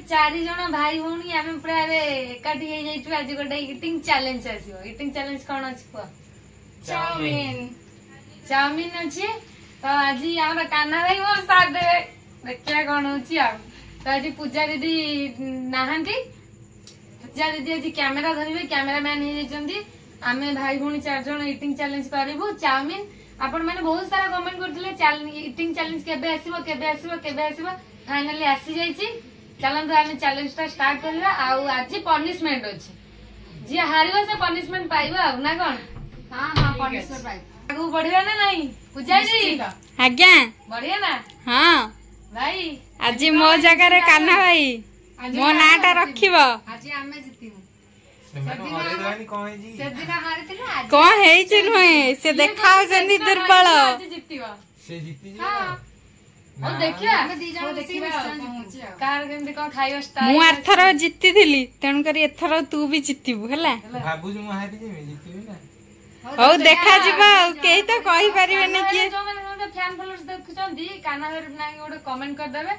चारि जण भाई भौणी आमे पूरा एकाठी हे जाइछु आज गोटे इटिंग चैलेंज आसीबो। इटिंग चैलेंज कोन अछि को? चाउमीन। चाउमीन अछि तो आज हमरा कान्हा भाई मोर साथ देबे। देखिया कोन होछि आ। तो आज पूजा दीदी नाहंती। पूजा दीदी आज कैमरा धरिबे, कैमरामैन हे जंदी। आमे भाई भौणी चार जण इटिंग चैलेंज करिबो। चाउमीन आपण माने बहुत सारा कमेंट करथिले इटिंग चैलेंज केबे आसीबो केबे आसीबो केबे आसीबो। फाइनली आसी जाइछि। चलंतु आमे चैलेंज ता स्टार्ट करबा। आ आज पनिशमेंट अछि, जे हारिबो से पनिशमेंट पाइबो आ ना कोन? हां हां पनिशमेंट पाइबो। आगु बढ़िया ना नहीं पूजा जी? आज्ञा बढ़िया ना? हां भाई आज मो जगह रे कान्हा भाई मो नाटा रखिबो। आज आमे जितिमु। कौन है नुहे से देखा दुर्बल से जीती मु आरथर जीति थी तेणु कर एथर तू भी जीतबू है हौ देखा जिबा केही तो कहि परिबेनी कि फैन फॉलोअर्स देखुचंदी काना घर नाही गोटे कमेंट कर देबे।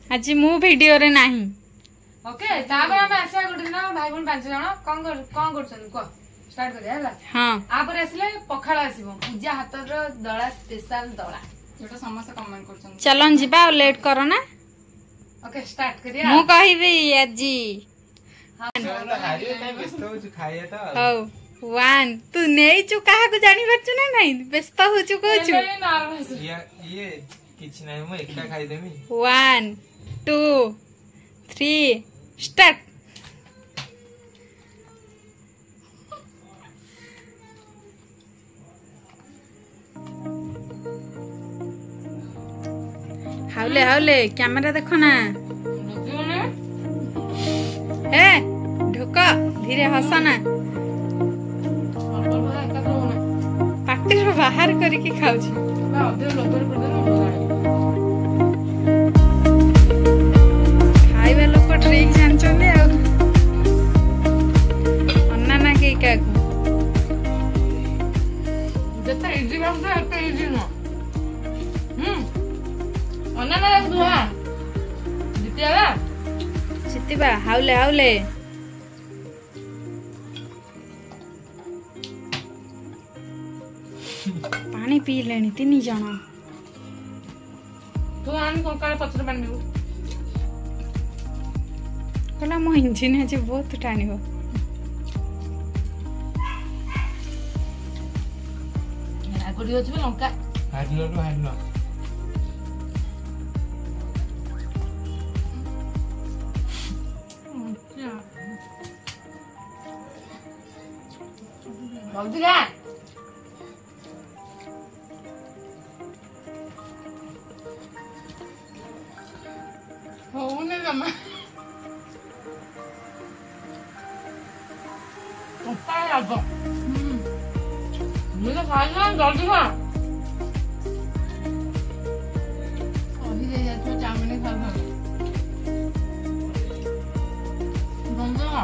आज मु वीडियो रे नाही ओके तापर हम आसे गोटे दिन भाई बहन पांच जण कोन करछन को स्टार्ट करिया हला। हां आपर आसले पखाळ आसीबो पूजा हातर दळा स्पेशल दळा जेटा समस्त कमेंट करछन। चलन जिबा लेट करो ना। ओके स्टार्ट करिया मु कहिबी आजी हां हारियो टाइम व्यस्त हो छु खाइए त हौ 1 तू नेई छु काहा को जानि परछु ना नहीं व्यस्त हो छु को छु ये किछ नाही म एकटा खाइ देमी। 1 2 3 स्टार्ट। हाउले हाउले कैमरा देखो ना ए ढोका धीरे हंसना पाटी बाहर करके खाऊची खाइबा लोक ट्रिक जानछोंदे आ अन्ना ना के काकू जता इजी काम से हट इजी न अन्ना ना दुआ जितिया जितिबा हाउले हाउले पानी पी लेनी 3 जण तू आन को काले पत्र बनबू कला मो इंजिन है जे बहुत टाणिबो आगुडी होछ लंका हाडलो जल्दी जा होने जमा ओपा लागो मुझे खाना जल्दी खा अभी ले जा तू चावल खा खा जल्दी खा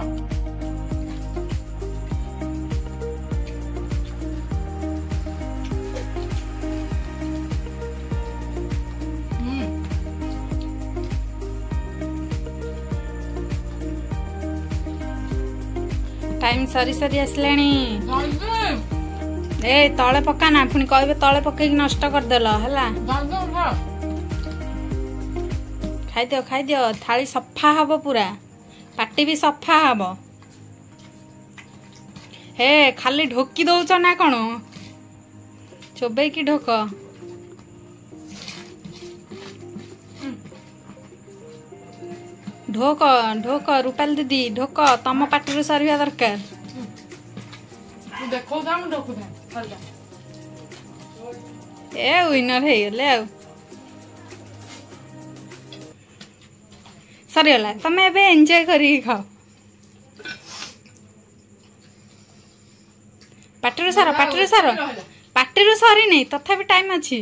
टाइम सरी सरी आसलानी ए तले पका ना पुनी कहबे तले पके नष्ट कर देला हला खाई दियो थाली सफा हबो पूरा पाटी भी सफा हबो। हे खाली ढोकी दउछ ना कोन चोबे की ढोक ढोक ढोक रूपाल दीदी ढोक तम पाटी सरिया दरकार देखो जा हम ढोक दे ए विनर हे गले आ सरियला तमे एबे एन्जॉय करी खाओ पाटी सरी नहीं तथापि टाइम अछि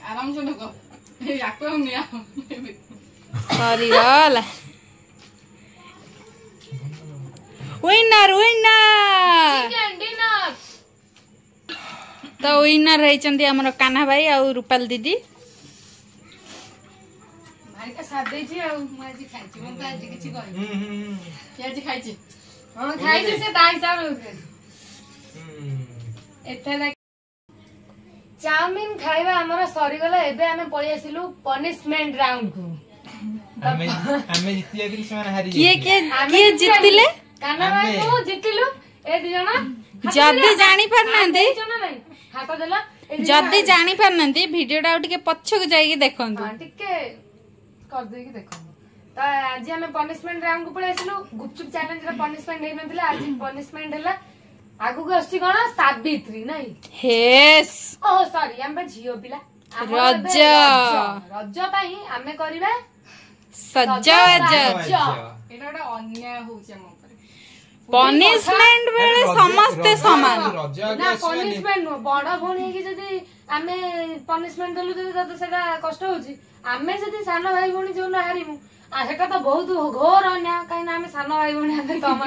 आराम से ढोको याको निया सॉरी गला विनर चिकन डिनर तो विनर रही हमर कान्हा भाई और रूपाल दीदी ଆଇକା ସାଥ ଦେଇଛି ଆଉ ମୁଁ ଆଜି ଖାଇଛି ମୁଁ ତ ଆଜି କିଛି କରିନି ସେ ଆଜି ଖାଇଛି ହଁ ଖାଇଛି ସେ ତା ହିସାବରେ ଏଥର ଚାଉମିନ ଖାଇବା ଆମର ସରିଗଲା ଏବେ ଆମେ ପଳେଇ ଆସିଲୁ ପନିଶମେଣ୍ଟ ରାଉଣ୍ଡ କୁ ଆମେ ଜିତି ଯାଇଥିଲୁ ସେମାନେ ହାରି କିଏ ଜିତିଲେ କାନା ଭାଇ ମୁଁ ଜିତିଲୁ ଏ ଦି ଜଣ ଯଦି ଜାଣି ପାରୁନାହାନ୍ତି ହାତ ଦେଲ ଯଦି ଜାଣି ପାରୁନାହାନ୍ତି ଭିଡିଓଟା ଆଉ ଟିକେ ପଛକୁ ଯାଇକି ଦେଖନ୍ତୁ ଟିକେ କରିଦେଇକି ଦେଖନ୍ତୁ ତ ଆଜି ଆମେ ପନିଶମେଣ୍ଟ ରାଉଣ୍ଡ କୁ ପଳେଇ ଆସିଲୁ ଗୁପଚୁପ ଚ୍ୟାଲେଞ୍ଜ ର ପନିଶମେଣ୍ଟ ହେଇନଥିଲା ଆଜି ପନିଶମେଣ୍ଟ ହେଲା ଆଗକୁ ଆସୁଛି କଣ ସାବିତ୍ରୀ ନାଇଁ ହେସ୍ ଓ ସରି ଆମେ ଝିଅ ପିଲା ରଜ ରଜ ପାଇଁ ଆମେ କରିବା ସଜବାଜ ଏଇଟା ଗୋଟେ ଅନ୍ୟାୟ ହଉଛି ଆମ ଉପରେ ପନିଶମେଣ୍ଟ ବେଳେ ସମସ୍ତେ ସମାନ ନା ପନିଶମେଣ୍ଟ ନୁହଁ ବଡ ଭଉଣୀ ହେଇକି ଯଦି ଆମେ ପନିଶମେଣ୍ଟ ଦେଲୁ ଯଦି ତତେ ସେଟା କଷ୍ଟ ହଉଛି ଆମେ ଯଦି ସାନ ଭାଇ ଭଉଣୀ ଯୋଉ ହାରିମୁ ସେଟା ତ ବହୁତ ଘୋର ଅନ୍ୟାୟ କାହିଁକି ଆମେ ସାନ ଭାଇ ଭଉଣୀ ଆମେ ତମ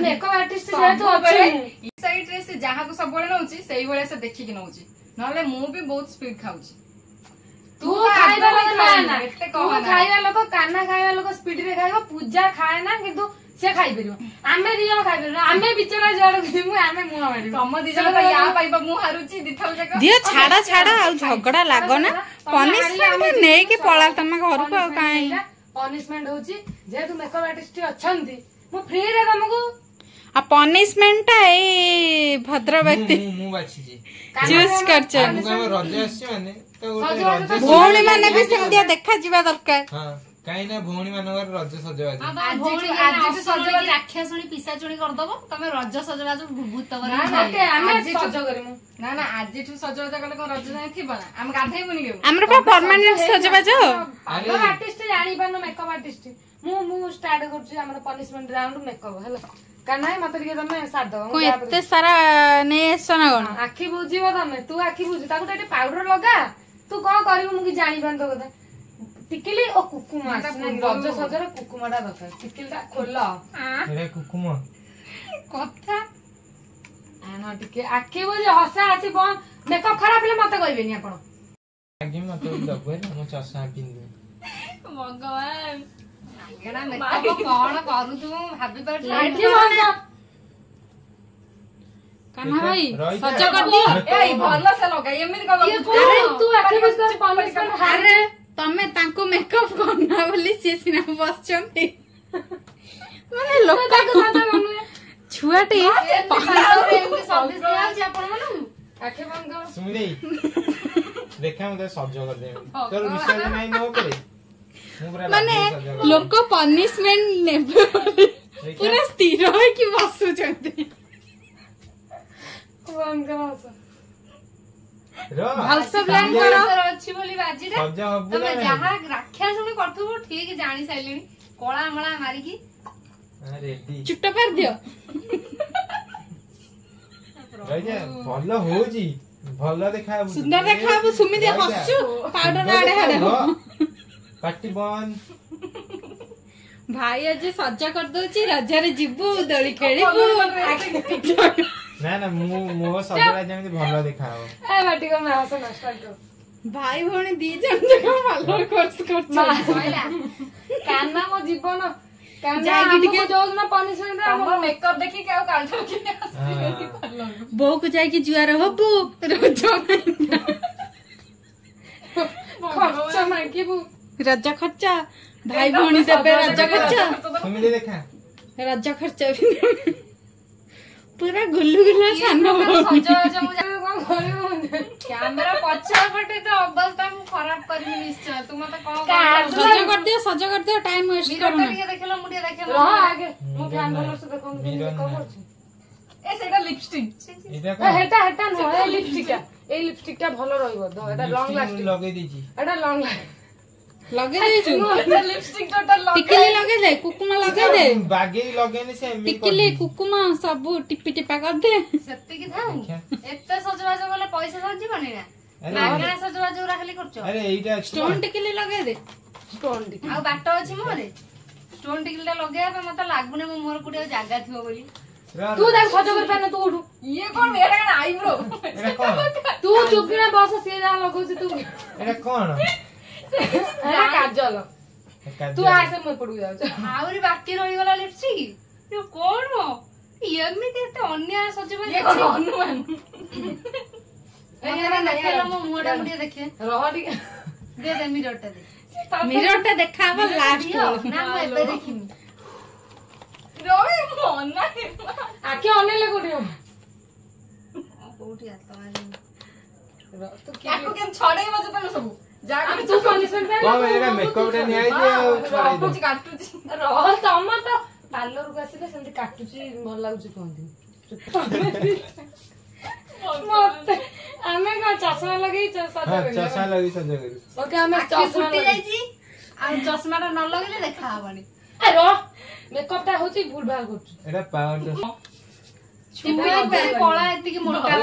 ମେକଅପ୍ ଆର୍ଟିଷ୍ଟ ଯେହେତୁ ଅଛି ସାଇଡରେ ସେ ଯାହାକୁ ସବୁବେଳେ ନଉଛି ସେଇଭଳିଆ ସେ ଦେଖିକି ନଉଛି ନହେଲେ ମୁଁ ବି ବହୁତ ସ୍ପିଡ ଖାଉଛି ତୁ ଖାଇବା ଲୋକ କାନା ଖାଇବା ଲୋକ ସ୍ପିଡ ରେ ଖାଇବ ପୂଜା ଖାଏ ନା କିନ୍ତୁ ସେ ଖାଇପାରିବ ଆମେ ଦି ଜଣ ଖାଇପାରିବ ଆମେ ବିଚରା ଯୁଆଡକୁ ଯିବୁ ଆମେ ମୁହଁ ମାରିବୁ ତମ ଦି ଜଣ ୟା ପାଇବା ମୁଁ ହାରୁଛି ଦିଥର ଯାକ ଦିଅ ଛାଡ ଆଉ ଝଗଡା ଲାଗନା ପନିଶମେଣ୍ଟ ନେଇକି ପଳା ତମ ଘରକୁ ଆଉ କାଇଁ ପନିଶମେଣ୍ଟ ହଉଛି ଯେହେତୁ ମେକଅପ୍ ଆର୍ଟିଷ୍ଟ ଅଛନ୍ତି ମୁଁ ଫ୍ରିରେ ତମକୁ ଆଉ ପନିଶମେଣ୍ଟ ଟା ଏଇ ଭଦ୍ର ବ୍ୟକ୍ତି ମୁଁ ବାଛିଛି ଚୁଜ କରିଛନ୍ତି ରଜ ଆସିଛି ମାନେ ଭଉଣୀ ମାନେ ବି ସେମିତିଆ ଦେଖାଯିବା ଦରକାର କାହିଁକି ନା ଭଉଣୀ ମାନଙ୍କର ରଜ ସଜବାଜ ରାକ୍ଷାଶୁଣି ପିସାଚୁଣି କରିଦବ ତମେ ରଜ ସଜବାଜ ଭୂତ ନା ଆଜିଠୁ ସଜବାଜ କଲେ କଣ ରଜ ଯାଏ ଥିବ ନା ଆମେ ଗାଧେଇବୁନି କେବେ ଆମର ପୁରା ପର୍ମାନେଣ୍ଟ ସଜବାଜ ଆର୍ଟିଷ୍ଟ ଜାଣିପାରୁନ ମେକଅପ୍ ଆର୍ଟିଷ୍ଟ ମୁଁ ଷ୍ଟାର୍ଟ କରୁଛି ଆମର ପନିଶମେଣ୍ଟ ରାଉଣ୍ଡ ମେକଅପ୍ ହେଲା କାହିଁ ମତେ ଟିକେ ତମେ ସାଥ ଦବ ଏତେ ସାରା ନେଇ ଆସ ନା କଣ ଆଖି ବୁଝିବ ତମେ ତୁ ଆଖି ବୁଝୁ ତାକୁ ତ ଏଠି ପାଉଡର ଲଗା ତୁ କଣ କରିବୁ ମୁଁ କିଛି ଜାଣିପାରୁନି ତୋ କଥା ଟିକିଲି ଓ କୁକୁମା ରଜ ସଜରେ କୁକୁମା ଟା ଦରକାର ଟିକିଲି ଟା ଖୋଲ କୁକୁମ କଥା ଟିକେ ଆଖି ବୁଝି ହସା ହାସି ବନ୍ଦ ମେକଅପ୍ ଖରାପ ହେଲେ ମତେ କହିବେନି ଆପଣ ଆଗେ ମତେ ଦବୁ ହେଲା ମୁଁ ଚଷମା ପିନ୍ଧିବି ଭଗବାନ କଣ କରୁଥିବୁ ଭାବି ପାରୁଛୁ କାହ୍ନା ଭାଇ ସଜ କରିଦିଅ ଏଇ ଭଲ ସେ ଲଗାଇ ଏମିତି ଆରେ ତମେ ତାଙ୍କୁ ମେକଅପ୍ କରନା ବୋଲି ସିଏ ସିନା ବସିଛନ୍ତି ମାନେ ଲୋକ ଛୁଆଟି ଦେଖା ମୁଁ ସଜ କରିଦେବି ତୋର ବିଶ୍ୱାସ ନାହିଁ ମୋ ଉପରେ ମାନେ ଲୋକ ପନିଶମେଣ୍ଟ ନେବେ ପୁରା ସ୍ଥିର ହେଇକି ବସୁଛନ୍ତି ଭଲସେ ପ୍ଲାନ୍ କର ଅଛି ବୋଲି ବାଜିରେ ତମେ ଯାହା ରାକ୍ଷାଶୁଣି କରୁଥିବୁ ଠିକ ଜାଣି ସାରିଲିଣି କଳା ମଳା ମାରିକି ଚୁଟ ପାରି ଦିଅ ଭଲ ହଉଛି ଭଲ ଦେଖାହବ ସୁନ୍ଦର ଦେଖାହବ ସୁମିତି ହସୁ ପାଉଡର ଆଡେ ହାଡେ ପାଟି ବନ୍ଦ ଭାଇ ଆଜି ସଜ କରିଦଉଛି ରଜରେ ଯିବୁ ଦୋଳି ଖେଳିବୁ ନା ନା ମୋ ସଜରା ଯେମିତି ଭଲ ଦେଖାହବ ଭାଇ ଭଉଣୀ ଦି ଜଣ ଯାକ ଭଲ କୋର୍ସ କରୁଛନ୍ତି କାହ୍ନା ମୋ ଜୀବନ ଯାଇକି ଟିକେ ଯୋଉଦିନ ପନିଶମେଣ୍ଟ ମେକଅପ୍ ଦେଖିକି ଆଉ କାଲି ବୋଉକୁ ଯାଇକି ଜୁଆର ହବୁ ରଜ ମାଗିବୁ ରଜ ଖର୍ଚ୍ଚ ଭାଇ ଭଉଣୀ ଦେବେ ରଜ ଖର୍ଚ୍ଚ ଦେଖା ରଜ ଖର୍ଚ୍ଚ ପୁରା ଗୁଲୁଗୁଲା ସାନ କ୍ୟାମେରା ପଛପଟେ ତ ଅବସ୍ଥା ମୁଁ ଖରାପ କରିବି ନିଶ୍ଚୟ ତୁ ମତେ କଣ ସଜ କରିଦିଅ ଟାଇମ ୱେଷ୍ଟ କରନା ଟିକେ ଦେଖିଲ ମୁଁ ଟିକେ ଦେଖିଲ ଆଗେ ମୁଁ ଫ୍ୟାନ ଭଲସ ଦେଖନ୍ତୁ ସେଇଟା ଲିପଷ୍ଟିକ ହେଟା ନୁହଁ ଏଇ ଲିପଷ୍ଟିକ ଟା ଭଲ ରହିବ ଏଟା ଲଙ୍ଗ ଲାଷ୍ଟିଂ ଲଗେଇ ଦେଇଛି ଏଟା ଲଙ୍ଗ ଲଗେଇ ଦେଇଛୁ ଲିପଷ୍ଟିକ ଟୋଟାଲ ଟିକିଲି ଲଗେଇ ଦେ କୁକୁମା ଲଗେଇ ଦେ ବାଗେଇ ଲଗେଇନି ସେ ଟିକିଲି କୁକୁମା ସବୁ ଟିପି ଟିପା କରିଦେ ସେତିକି ଥାଉ ଏତେ ସଜବାଜ କଲେ ପଇସା ସରିଯିବନି ନା ମାଗଣା ସଜବାଜ ଗୁରା ଖାଲି କରୁଛ ଆରେ ଏଇଟା ଷ୍ଟୋନ ଟିକିଲି ଲଗେଇ ଦେ ଷ୍ଟୋନ ଟିକିଲି ଆଉ ବାଟ ଅଛି ମୁହଁରେ ଷ୍ଟୋନ ଟିକିଲି ଟା ଲଗେଇବା ପାଇଁ ମତେ ଲାଗୁନି ମୋ ମୁହଁରେ କୋଉଠି ଆଉ ଜାଗା ଥିବ ବୋଲି ତୁ ତାକୁ ସଜ କରିପାରିନ ତୁ ଉଠୁ ଇଏ କଣ ଏଟା କଣ ଆଇବ୍ରୋ ତୁ तू चुपकिना बस से जा लगौछ तू एटा कोन अरे काजल तू आसे मैं पडू जाऊ ଆହୁରି ବାକି ରହିଗଲା ଲିପଷ୍ଟିକ यो कोण एमिति एते अन्य सजबाज ये ଅଛି हनुमान ଏରା ଦେଖେଲା ମୋ ମୁହଁଟା ମୁଁ ଟିକେ ଦେଖେ रह ठीक दे दे मिररटा दे ମିରରଟା ଦେଖାହବ ଲାଷ୍ଟ ना ମୁଁ ଏବେ ଦେଖିନି ରହେ ମନା आके अनेले कोठी କୋଉଠି ହାତ ମାରି तू ତାକୁ କେମ ଛଡେଇବ ଯେ ତମେ ସବୁ ଯାହା तू पनिशमेंट कोन एटा मेकअप रे निया जे छाड़ी दो କାଟୁଛି रह तम तो पार्लर को आसीले सेमति काटुची भल लागुची कहंती मत हमें का चश्मा लगे हां चश्मा लगी सजा करी ओके हमें चश्मा फुटी लगे जाईची आ चश्माटा न लगेले देखा हबनी अरे मेकअप टा होची भूल भाल करछु एटा पावर तो छुआ पे कोला एति की मोटा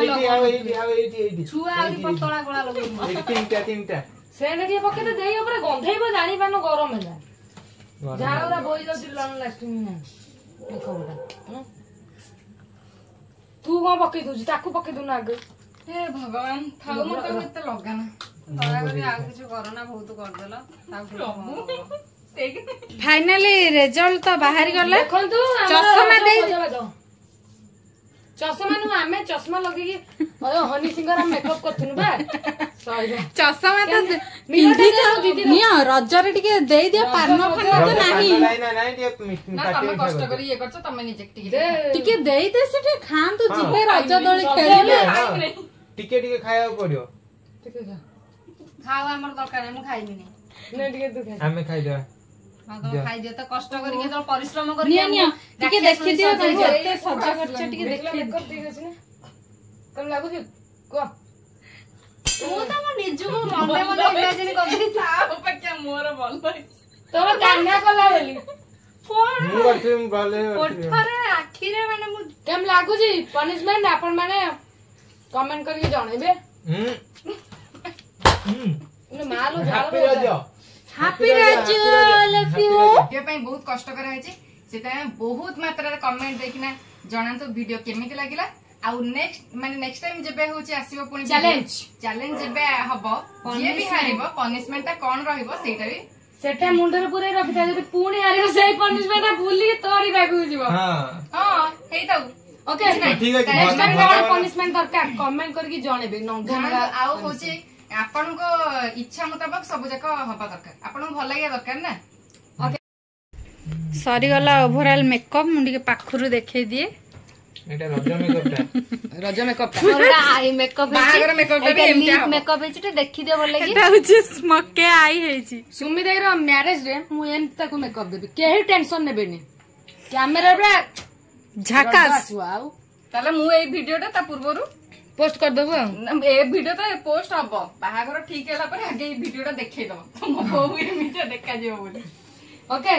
एटी छुआ आउरी पतला कोला लगो तीनटा सेने के पके तो देई ऊपर गंधेइबो जानि पानो गरम होला झाड़ा बोई जाउची लंग लास्टिंग ना मेकअप टा तू कौन पके दूची ताकू पके दू ना आगे हे भगवान ଥାଉ ମୁଁ ତ ଏତେ ଲଗାନା ଦୟା କରି ଆଉ କିଛି କରନା ବହୁତ କରିଦେଲ फाइनाली रिजल्ट तो बाहर गला देखंतु चश्मा देई चश्मा नु आमे चश्मा लगे कि अरे हनी सिंगर हम मेकअप करथुनु बा सही चश्मा तो पिंधी नियो रजरे टिके देई दियो पान फान तो नाही ନା ତମେ କଷ୍ଟ କରି ଇଏ କରୁଛ ତମେ ନିଜେ ଟିକେ टिके देई दे सेटे खांतु जिबे रज दोली खेलिबे टिके टिके खाया पड़ियो ठीक है ଖାଉ ଆମର ଦରକାର ନାହିଁ ମୁଁ ଖାଇବିନି ने टिके तू खा हमें खाई दे ହଁ ତମେ ଖାଇଦିଅ ତ କଷ୍ଟ କରିକି ତ ପରିଶ୍ରମ କରିକି नियो नियो टिके देखि दियो ସଜେଇଛ। जते सजा करछ टिके देखि मेकअप ठीक अछि ना कम लागु छी को ମୁଁ ତ ମୋ ନିଜକୁ ମନେ ମନେ ଇମାଜିନ କରିଥିଲି ତା ଅପେକ୍ଷା ମୋର ଭଲ ହେଇଛି तोर कान्हा कला बोली मु करथि भले ଓଠରେ ଆଖିରେ ମାନେ ମୁଁ केम लागु छी पनिशमेंट आपण माने कमेंट करके जणेबे ने मालो हैप्पी झालो रजो हैप्पी रज लव यू ଭିଡିଓ ପାଇଁ ବହୁତ କଷ୍ଟ କରାହେଇଛି ସେଥିପାଇଁ ବହୁତ ମାତ୍ରାରେ କମେଣ୍ଟ ଦେଇକିନା ଜଣାନ୍ତୁ ଭିଡିଓ କେମିତି ଲାଗିଲା ଆଉ ନେକ୍ସଟ ଟାଇମ ଯେବେ ହଉଛି ଆସିବ ପୁଣି ଚ୍ୟାଲେଞ୍ଜ ଯେବେ ହବ ଯିଏ ବି ହାରିବ ପନିଶମେଣ୍ଟ ଟା କଣ ରହିବ ସେଇଟା ବି सेटा मुंडर पुरे रखिता जदी पुणी हारिबो सेही पनिशमेंट भूली तोरी बागु जीवो हां ହଁ ହେଇଥାଉ ओके ठीक अछि नेक्स्ट टाइम कौन पनिशमेंट दरकार कमेंट करके जणेबे ଜଣାନ୍ତୁ ଆଉ ହଉଛି ଆପଣଙ୍କ ଇଚ୍ଛା ମୁତାବକ ସବୁ ଯାକ ହବା ଦରକାର ଆପଣଙ୍କୁ ଭଲ ଲାଗିବା ଦରକାର ନା सरी गला ओवरऑल मेकअप मुंडी के पाखरु देखै दिए एटा रजो मेकअपटा रज मेकअप ମୋରଟା ଆଇ ମେକଅପ ବାହାଘର makeup ଟା ବି ହେଇଛି ଏମିତିଆ ଲିପ୍ ହବ। ମେକଅପ ହେଇଛି ଟିକେ ଦେଖିଦିଅ ଭଲ ଲାଗି एटा होची स्मके आई हेची सुमी देर मैरिज रे मु एम ताको मेकअप देबी केही टेंशन नेबेनी कैमरा रे झकास आउ ତାହେଲେ ମୁଁ ଏଇ ଭିଡିଓଟା ତା ପୂର୍ବରୁ पोस्ट कर देबो ଏ ଭିଡିଓ ତ ପୋଷ୍ଟ ହବ ବାହାଘର ଠିକ ହେଲା ପରେ ଆଗେ ଏଇ ଭିଡିଓଟା ଦେଖେଇଦବ ତମ ବୋଉ ଏମିତି ଦେଖାଯିବ ବୋଲି ओके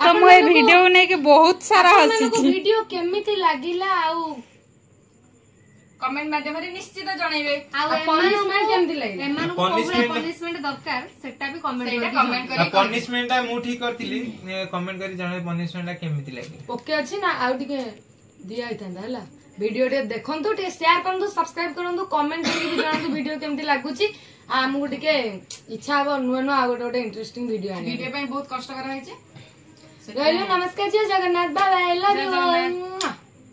तो मो ए वीडियो नै के बहुत सारा हसी छी वीडियो केमिति लागिला आउ କମେଣ୍ଟ ମାଧ୍ୟମରେ ନିଶ୍ଚିତ ଜଣେଇବେ ଆଉ पनिशमेंट केमिति लागिला ଏମାନଙ୍କୁ କୋଉଭଳିଆ ପନିଶମେଣ୍ଟ ଦରକାର ସେଟା ବି କମେଣ୍ଟ ସେଇଟା କରିକି କମେଣ୍ଟ କରି पनिशमेंट मु ठीक करथिली कमेंट करी जणे पनिशमेंट केमिति लागे ओके अछि ना आउ टिके दिया आइतंदा हला वीडियो टे देखंतु टे शेयर करंतु सब्सक्राइब करंतु कमेंट करके भी जणांतु वीडियो केमिति लागुची आमु टिके इच्छा हो नुआ नुआ आ गोटे इंटरेस्टिंग वीडियो आनी ଭିଡିଓ ପାଇଁ ବହୁତ କଷ୍ଟ କରାହେଇଛି ରହିଲୁ ନମସ୍କାର ଜୟ Jagannath bye bye love you